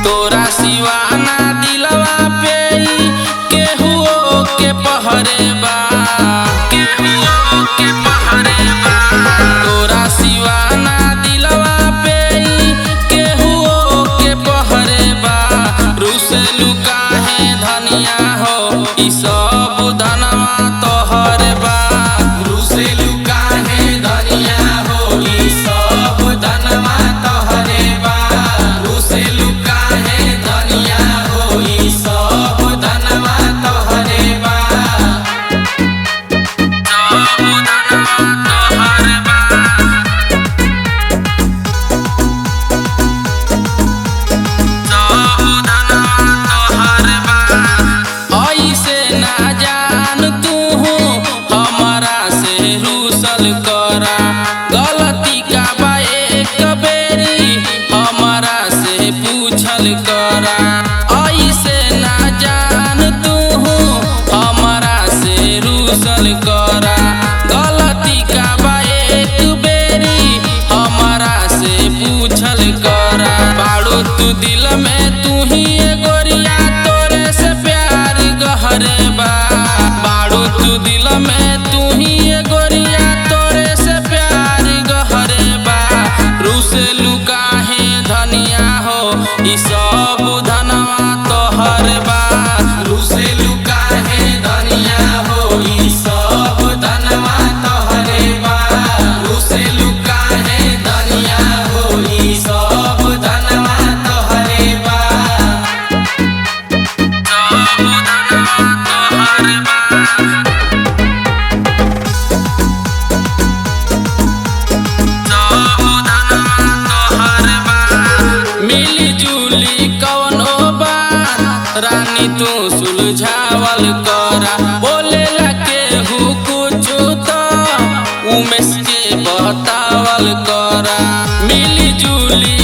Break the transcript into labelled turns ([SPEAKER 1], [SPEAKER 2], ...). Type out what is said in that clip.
[SPEAKER 1] तोरा सिवाना दिलवा पे केहुओ के पहरे बा, केहुओ के पहरे बा। तोरा सिवाना दिलवा पे केहुओ के पहरे बा। रुसलू काहे धनिया हो ई सब धनवा तोहर बा। रुसलू काहे धनिया हो ई सब धनवा तोहरे बा। रुसलू करा गलती का बा एक बेरी हमारा से पूछल करा। ऐसे ना जान तू हमारा से रूसल करा। गलती का बा एक बेरी हमारा से पूछल करा। बाड़ो तू दिल में तू ही गोरिया तोरे से प्यार गहरे बा। बाड़ो तू दिल में तू ही गोरिया तोरे से प्यार गहरे बा। रुसलू काहे धनिया हो ई सब धनवा तोहर बा। रुसलू काहे धनिया हो ई सब धनवा तोहरे बा। रुसलू काहे धनिया हो ई सब धनवा तोहरे बा। सब धनवा तोहर बा। मिली जुली कवनो बात रानी तू सुलझावल करा। बोलेला केहू कुछ तो उमेश के बतावल करा। मिली जुली